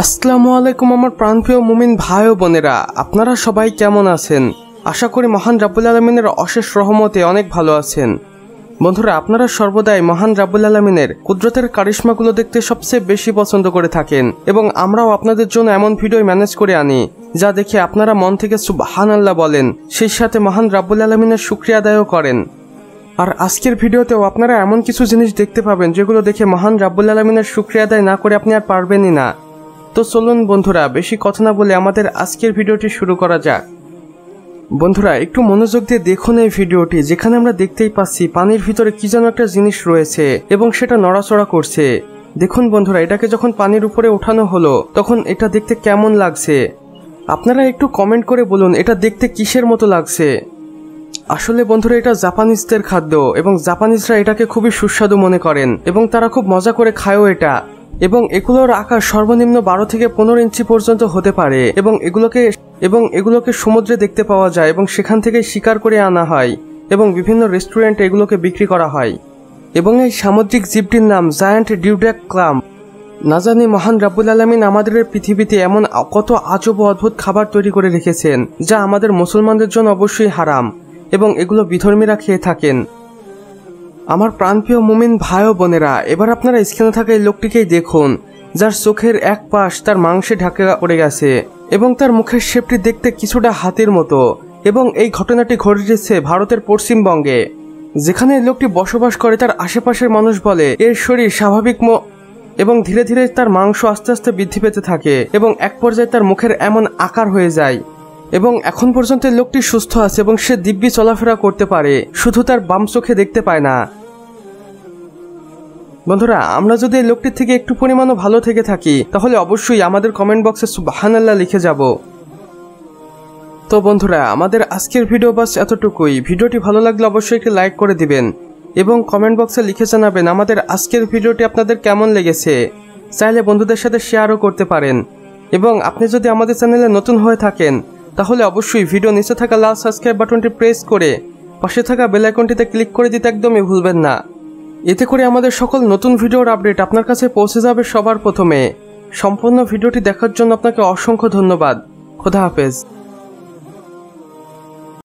আসসালামু আলাইকুম আমার প্রাণপ্রিয় মুমিন ভাই ও বোনেরা, আপনারা সবাই কেমন আছেন? আশা করি মহান রাব্বুল আলামিনের অশেষ রহমতে অনেক ভালো আছেন। বন্ধুরা, আপনারা সর্বদাই মহান রাব্বুল আলামিনের কুদরতের কারিশমাগুলো দেখতে সবচেয়ে বেশি পছন্দ করে থাকেন এবং আমরাও আপনাদের জন্য এমন ভিডিও ম্যানেজ করে আনি যা দেখে আপনারা মন থেকে সুবহানাল্লাহ বলেন, সেই সাথে মহান রাব্বুল আলামিনের শুকরিয়া আদায়ও করেন। আর আজকের ভিডিওতেও আপনারা এমন কিছু জিনিস দেখতে পাবেন যেগুলো দেখে মহান রাব্বুল আলামিনের শুকরিয়া আদায় না করে আপনি আর পারবেনই না। তো চলুন বন্ধুরা, বেশি কথা না বলে আমাদের আজকের ভিডিওটি শুরু করা যাক। বন্ধুরা, একটু মনোযোগ দিয়ে দেখুন এই ভিডিওটি, যেখানে আমরা দেখতেই পাচ্ছি পানির ভিতরে কি যেন একটা জিনিস রয়েছে এবং সেটা নড়াচড়া করছে। দেখুন বন্ধুরা, এটাকে যখন পানির উপরে ওঠানো হলো তখন এটা দেখতে কেমন লাগছে আপনারা একটু কমেন্ট করে বলুন, এটা দেখতে কিসের মতো লাগছে। আসলে বন্ধুরা, এটা জাপানিজদের খাদ্য এবং জাপানিজরা এটাকে খুবই সুস্বাদু মনে করেন এবং তারা খুব মজা করে খায়ও এটা। এবং এগুলোর আকার সর্বনিম্ন 12 থেকে 15 ইঞ্চি পর্যন্ত হতে পারে এবং এগুলোকে সমুদ্রে দেখতে পাওয়া যায় এবং সেখান থেকে শিকার করে আনা হয় এবং বিভিন্ন রেস্টুরেন্টে এগুলোকে বিক্রি করা হয়। এবং এই সামুদ্রিক জীবটির নাম জায়ান্ট ডিউড্যাক ক্লাম। না জানি মহান রাব্বুল আলামিন আমাদের পৃথিবীতে এমন কত আজব ও অদ্ভুত খাবার তৈরি করে রেখেছেন যা আমাদের মুসলমানদের জন্য অবশ্যই হারাম এবং এগুলো বিধর্মীরা খেয়ে থাকেন। আমার প্রাণপ্রিয় মুমিন ভাই ও বোনেরা, এবার আপনারা স্ক্রিনে থাকা এই লোকটিকেই দেখুন, যার চোখের এক পাশ তার মাংসে ঢাকা পড়ে গেছে এবং তার মুখের শেপটি দেখতে কিছুটা হাতির মতো। এবং এই ঘটনাটি ঘটেছে ভারতের পশ্চিমবঙ্গে, যেখানে এই লোকটি বসবাস করে। তার আশেপাশের মানুষ বলে এর শরীর স্বাভাবিক এবং ধীরে ধীরে তার মাংস আস্তে আস্তে বৃদ্ধি পেতে থাকে এবং এক পর্যায়ে তার মুখের এমন আকার হয়ে যায়। এবং এখন পর্যন্ত লোকটি সুস্থ আছে এবং সে দিব্যি চলাফেরা করতে পারে, শুধু তার বাম চোখে দেখতে পায় না। বন্ধুরা, আমরা যদি এই লোকটির থেকে একটু পরিমাণও ভালো থেকে থাকি তাহলে অবশ্যই আমাদের কমেন্ট বক্সে সুবহানাল্লাহ লিখে যাব। তো বন্ধুরা, আমাদের আজকের ভিডিও বাস এতটুকুই। ভিডিওটি ভালো লাগলে অবশ্যই একটি লাইক করে দিবেন এবং কমেন্ট বক্সে লিখে জানাবেন আমাদের আজকের ভিডিওটি আপনাদের কেমন লেগেছে। চাইলে বন্ধুদের সাথে শেয়ারও করতে পারেন। এবং আপনি যদি আমাদের চ্যানেলে নতুন হয়ে থাকেন তাহলে অবশ্যই ভিডিও নিচে থাকা লাল সাবস্ক্রাইব বাটনটি প্রেস করে পাশে থাকা বেল আইকনটিতে ক্লিক করে দিতে একদমই ভুলবেন না। এতে করে আমাদের সকল নতুন ভিডিওর আপডেট আপনার কাছে পৌঁছে যাবে সবার প্রথমে। সম্পূর্ণ ভিডিওটি দেখার জন্য আপনাকে অসংখ্য ধন্যবাদ। খোদা হাফেজ।